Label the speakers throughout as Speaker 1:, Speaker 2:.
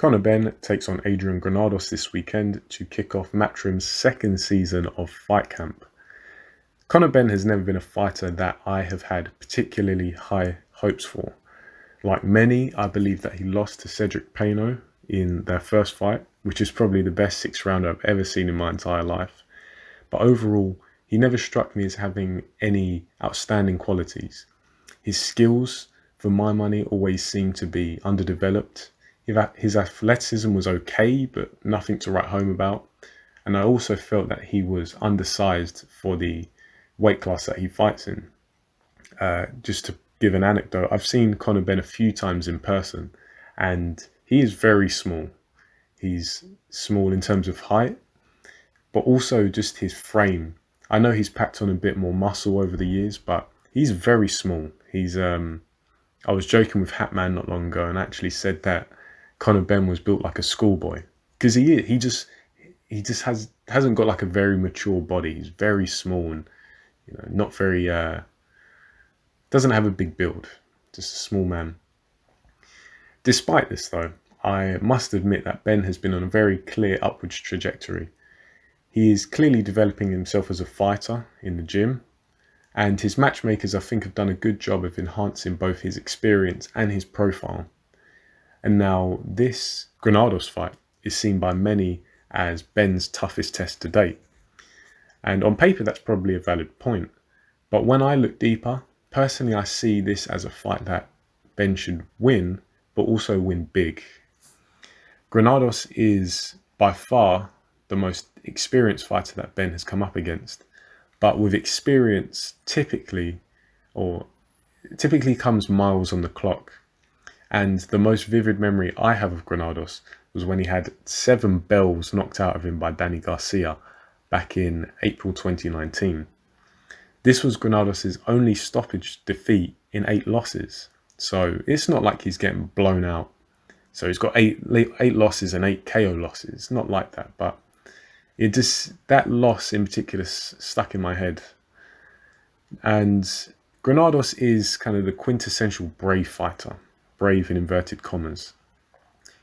Speaker 1: Conor Benn takes on Adrian Granados this weekend to kick off Matchroom's second season of Fight Camp. Conor Benn has never been a fighter that I have had particularly high hopes for. Like many, I believe that he lost to Cedric Peno in their first fight, which is probably the best sixth rounder I've ever seen in my entire life. But overall, he never struck me as having any outstanding qualities. His skills, for my money, always seemed to be underdeveloped. His athleticism was okay, but nothing to write home about. And I also felt that he was undersized for the weight class that he fights in. Just to give an anecdote, I've seen Conor Benn a few times in person, and he is very small. He's small in terms of height, but also just his frame. I know he's packed on a bit more muscle over the years, but he's very small. I was joking with Hatman not long ago and actually said that Conor Benn was built like a schoolboy, because he just hasn't got like a very mature body. He's very small and not very doesn't have a big build, just a small man. Despite this though, I must admit that Benn has been on a very clear upwards trajectory. He is clearly developing himself as a fighter in the gym, and his matchmakers I think have done a good job of enhancing both his experience and his profile. And now this Granados fight is seen by many as Benn's toughest test to date. And on paper that's probably a valid point. But when I look deeper, personally I see this as a fight that Benn should win, but also win big. Granados is by far the most experienced fighter that Benn has come up against. But with experience typically comes miles on the clock. And the most vivid memory I have of Granados was when he had 7 bells knocked out of him by Danny Garcia back in April 2019. This was Granados' only stoppage defeat in 8 losses. So it's not like he's getting blown out. So he's got 8 losses and 8 KO losses. It's not like that, but that loss in particular stuck in my head. And Granados is kind of the quintessential brave fighter. Brave in inverted commas.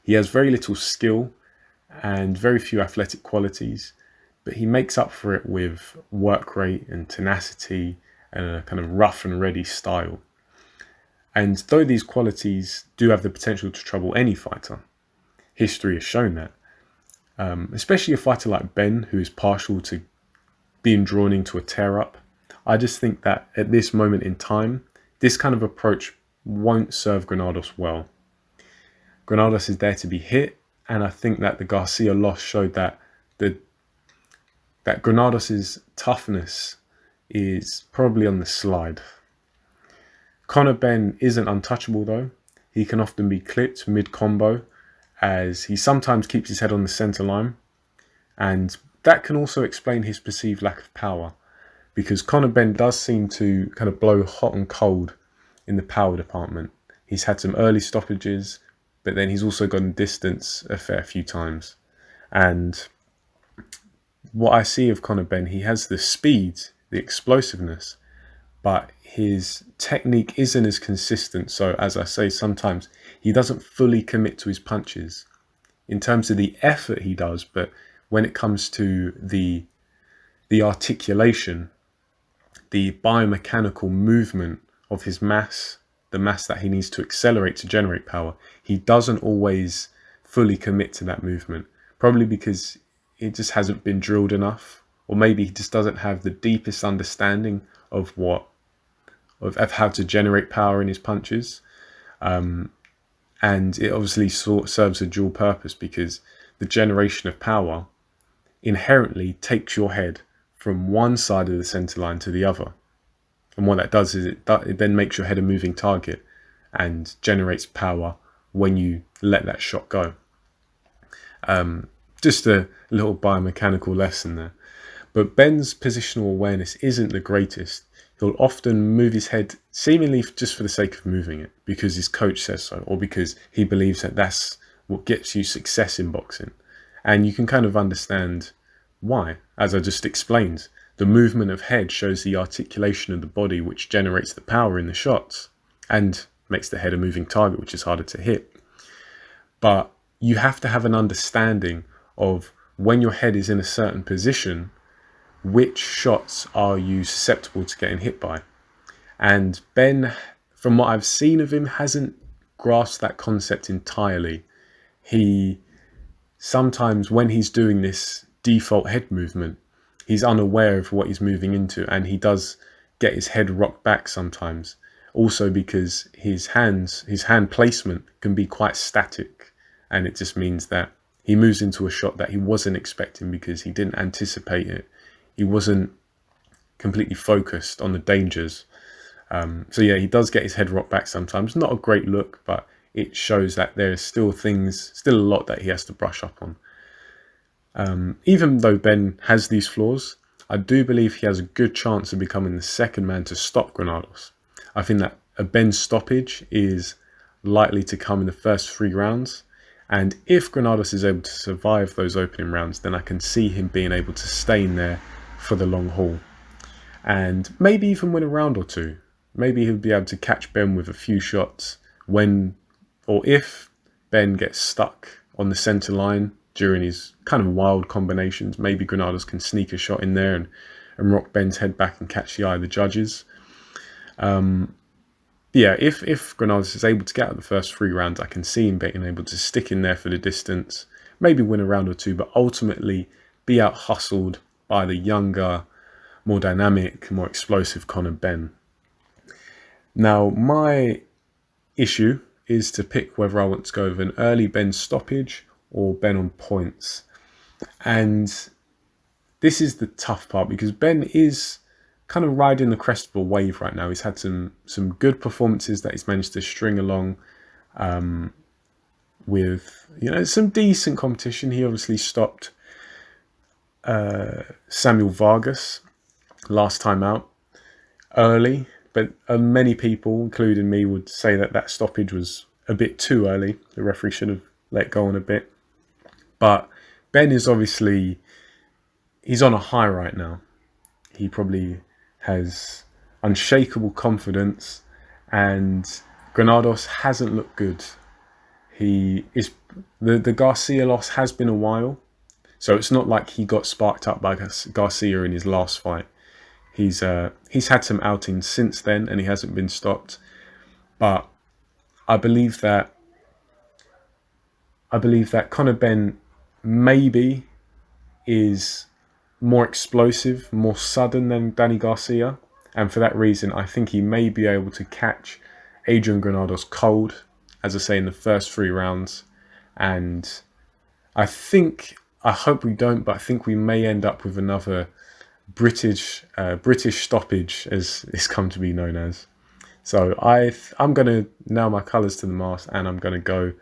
Speaker 1: He has very little skill and very few athletic qualities, but he makes up for it with work rate and tenacity and a kind of rough and ready style. And though these qualities do have the potential to trouble any fighter, history has shown that, especially a fighter like Benn, who is partial to being drawn into a tear-up, I just think that at this moment in time, this kind of approach won't serve Granados well. Granados is there to be hit, and I think that the Garcia loss showed that Granados' toughness is probably on the slide. Conor Benn isn't untouchable though. He can often be clipped mid-combo, as he sometimes keeps his head on the centre line, and that can also explain his perceived lack of power, because Conor Benn does seem to kind of blow hot and cold in the power department. He's had some early stoppages, but then he's also gone distance a fair few times. And what I see of Conor Benn, he has the speed, the explosiveness, but his technique isn't as consistent. So as I say, sometimes he doesn't fully commit to his punches in terms of the effort he does, but when it comes to the articulation, the biomechanical movement of his mass, the mass that he needs to accelerate to generate power, he doesn't always fully commit to that movement, probably because it just hasn't been drilled enough, or maybe he just doesn't have the deepest understanding of how to generate power in his punches. And it obviously serves a dual purpose, because the generation of power inherently takes your head from one side of the center line to the other. And what that does is it then makes your head a moving target and generates power when you let that shot go. Just a little biomechanical lesson there. But Benn's positional awareness isn't the greatest. He'll often move his head seemingly just for the sake of moving it, because his coach says so, or because he believes that that's what gets you success in boxing. And you can kind of understand why, as I just explained. The movement of head shows the articulation of the body, which generates the power in the shots and makes the head a moving target, which is harder to hit. But you have to have an understanding of when your head is in a certain position, which shots are you susceptible to getting hit by. And Benn, from what I've seen of him, hasn't grasped that concept entirely. He sometimes, when he's doing this default head movement, he's unaware of what he's moving into, and he does get his head rocked back sometimes. Also because his hand placement can be quite static, and it just means that he moves into a shot that he wasn't expecting because he didn't anticipate it. He wasn't completely focused on the dangers. So yeah, he does get his head rocked back sometimes. Not a great look, but it shows that there's still a lot that he has to brush up on. Even though Benn has these flaws, I do believe he has a good chance of becoming the second man to stop Granados. I think that a Benn stoppage is likely to come in the first 3 rounds. And if Granados is able to survive those opening rounds, then I can see him being able to stay in there for the long haul. And maybe even win a round or 2. Maybe he'll be able to catch Benn with a few shots when, or if, Benn gets stuck on the centre line during his kind of wild combinations. Maybe Granados can sneak a shot in there and rock Benn's head back and catch the eye of the judges. Yeah, if Granados is able to get out of the first 3 rounds, I can see him being able to stick in there for the distance, maybe win a round or 2, but ultimately be out hustled by the younger, more dynamic, more explosive Conor Benn. Now, my issue is to pick whether I want to go with an early Benn stoppage or Benn on points. And this is the tough part because Benn is kind of riding the crest of a wave right now. He's had some good performances that he's managed to string along with, some decent competition. He obviously stopped Samuel Vargas last time out early, but many people, including me, would say that stoppage was a bit too early. The referee should have let go on a bit. But Benn is obviously, he's on a high right now. He probably has unshakable confidence, and Granados hasn't looked good. He is the Garcia loss has been a while, so it's not like he got sparked up by Garcia in his last fight. He's had some outings since then, and he hasn't been stopped. But I believe that Conor Benn maybe is more explosive, more sudden than Danny Garcia, and for that reason I think he may be able to catch Adrian Granados cold, as I say, in the first 3 rounds. And I hope we don't, but I think we may end up with another British stoppage, as it's come to be known as. So I'm going to nail my colours to the mast, and I'm going to go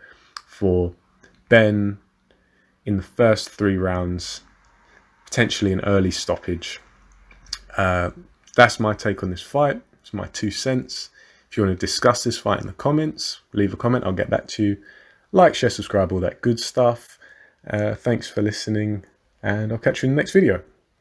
Speaker 1: for Benn in the first 3 rounds, potentially an early stoppage. That's my take on this fight. It's my 2 cents. If you want to discuss this fight in the comments, leave a comment. I'll get back to you. Like, share, subscribe, all that good stuff. Thanks for listening, and I'll catch you in the next video.